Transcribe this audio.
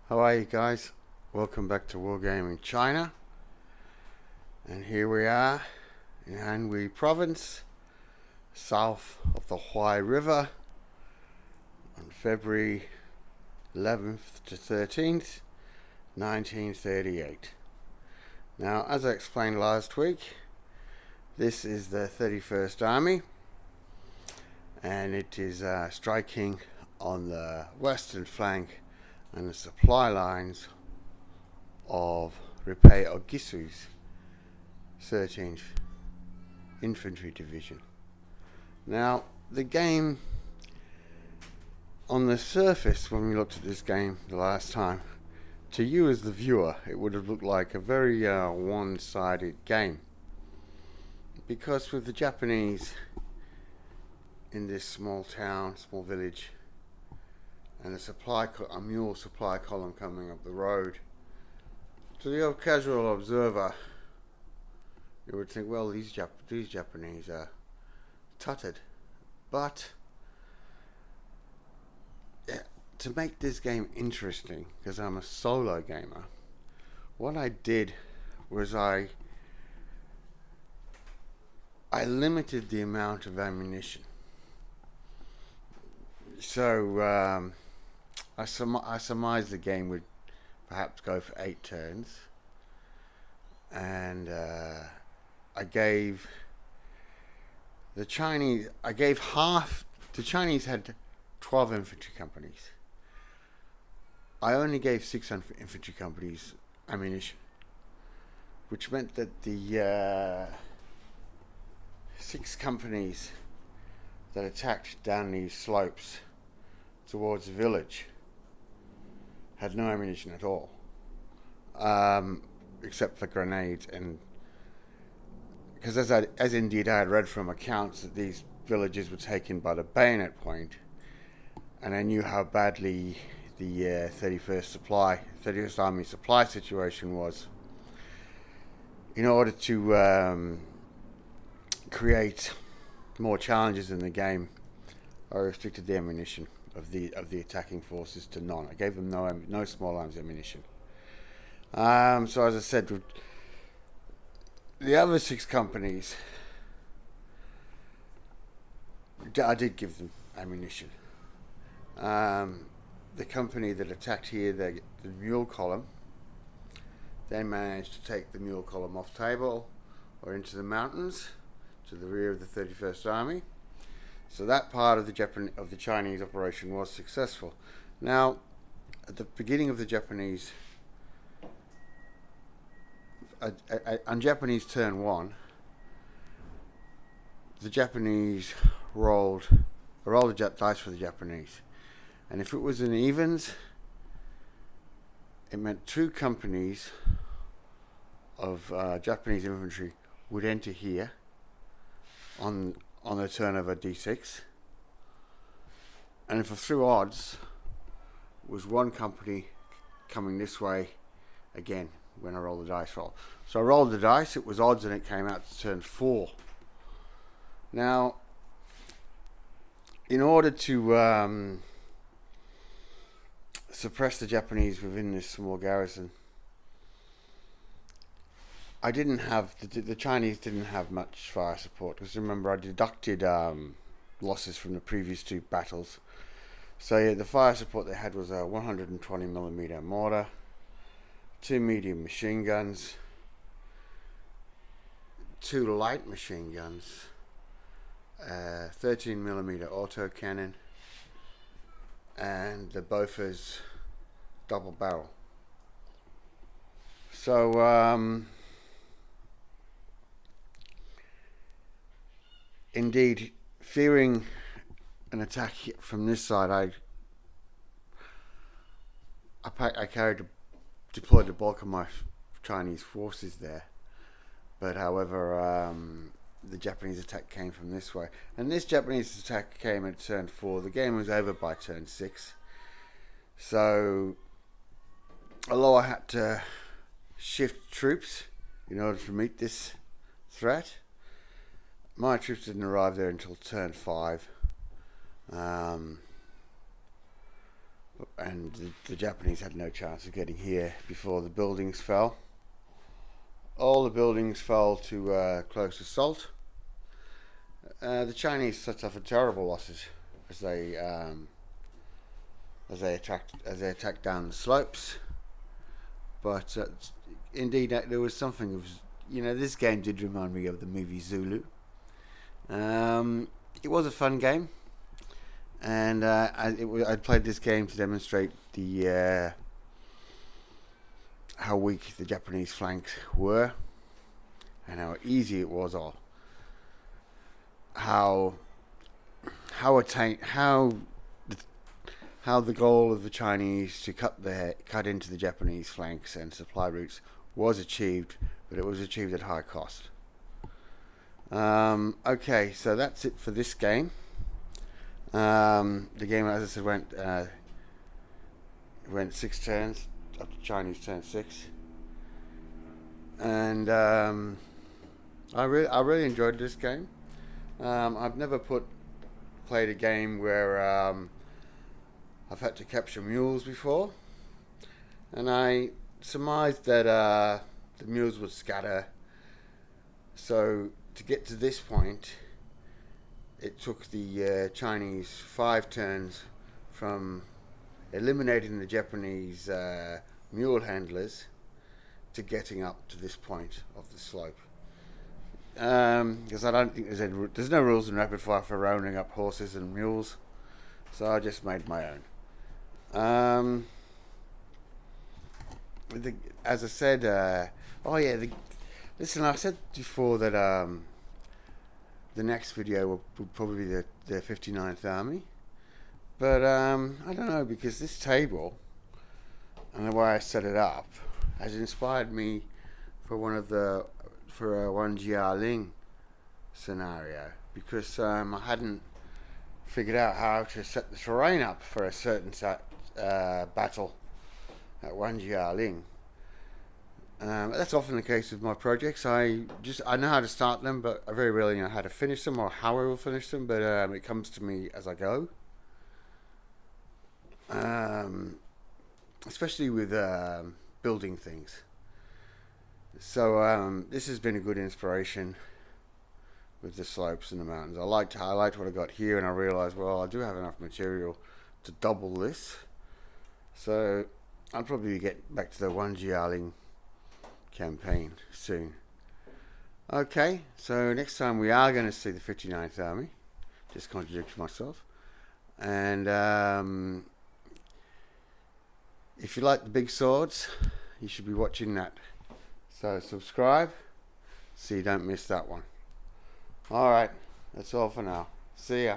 How are you guys? Welcome back to Wargaming China. And here we are in Anhui Province, south of the Huai River, on February 11th to 13th, 1938. Now, as I explained last week, this is the 31st Army, and it is striking on the western flank and the supply lines of Repay Ogisu's 13th Infantry Division. Now, the game, on the surface, when we looked at this game the last time, to you as the viewer, it would have looked like a very one-sided game. Because with the Japanese in this small town, small village, and a mule supply column coming up the road, to the casual observer, you would think, well, these Japanese are tutted. But to make this game interesting, because I'm a solo gamer, what I did was I limited the amount of ammunition. So I surmised the game would perhaps go for 8 turns, and I gave the Chinese, the Chinese had 12 infantry companies. I only gave 6 infantry companies ammunition, which meant that the 6 companies that attacked down these slopes towards the village had no ammunition at all, except for grenades. And because as indeed I had read from accounts that these villages were taken by the bayonet point, and I knew how badly the 31st Army supply situation was, in order to create more challenges in the game, I restricted the ammunition of the attacking forces to none. I gave them no small arms ammunition. So as I said, the other 6 companies, I did give them ammunition. The company that attacked here, the mule column, they managed to take the mule column off table or into the mountains to the rear of the 31st Army. So that part of the Chinese operation was successful. Now, at the beginning of the Japanese, on Japanese turn 1, the Japanese rolled the dice for the Japanese, and if it was in evens, it meant 2 companies of Japanese infantry would enter here on the turn of a d6, and if through odds was 1 company coming this way again when I rolled the dice roll. So I rolled the dice, it was odds, and it came out to turn 4. Now, in order to suppress the Japanese within this small garrison, I didn't have the Chinese didn't have much fire support, because remember I deducted losses from the previous 2 battles. So yeah, the fire support they had was a 120mm mortar, 2 medium machine guns, 2 light machine guns, 13mm autocannon, and the Bofors double barrel. So indeed, fearing an attack from this side, I deployed the bulk of my Chinese forces there. But however, the Japanese attack came from this way, and this Japanese attack came at turn 4. The game was over by turn 6. So, although I had to shift troops in order to meet this threat, my troops didn't arrive there until turn 5. And and the Japanese had no chance of getting here before the buildings fell. All the buildings fell to close assault. The Chinese suffered terrible losses as they attacked down the slopes. But indeed, there was something of, this game did remind me of the movie Zulu. It was a fun game, and I played this game to demonstrate how weak the Japanese flanks were, and how easy it was, or how the goal of the Chinese to cut into the Japanese flanks and supply routes was achieved, but it was achieved at high cost. Okay, so that's it for this game. The game, as I said, went 6 turns up to Chinese turn 6, and I really enjoyed this game. I've never played a game where I've had to capture mules before, and I surmised that the mules would scatter. So to get to this point, it took the Chinese 5 turns from eliminating the Japanese mule handlers to getting up to this point of the slope. Because I don't think there's no rules in rapid fire for rounding up horses and mules, so I just made my own. As I said, listen, I said before that the next video will probably be the 59th Army, but I don't know, because this table and the way I set it up has inspired me for a one Jialing scenario, because I hadn't figured out how to set the terrain up for a certain battle at one Jialing. That's often the case with my projects. I know how to start them, but I very rarely know how to finish them or how I will finish them. But it comes to me as I go. Especially with building things. So this has been a good inspiration with the slopes and the mountains. I liked what I got here, and I realised, well, I do have enough material to double this. So I'll probably get back to the one Jialing campaign soon. Okay, so next time we are going to see the 59th Army. Just contradict myself. And if you like the big swords, you should be watching that. So subscribe so you don't miss that one. Alright, that's all for now. See ya.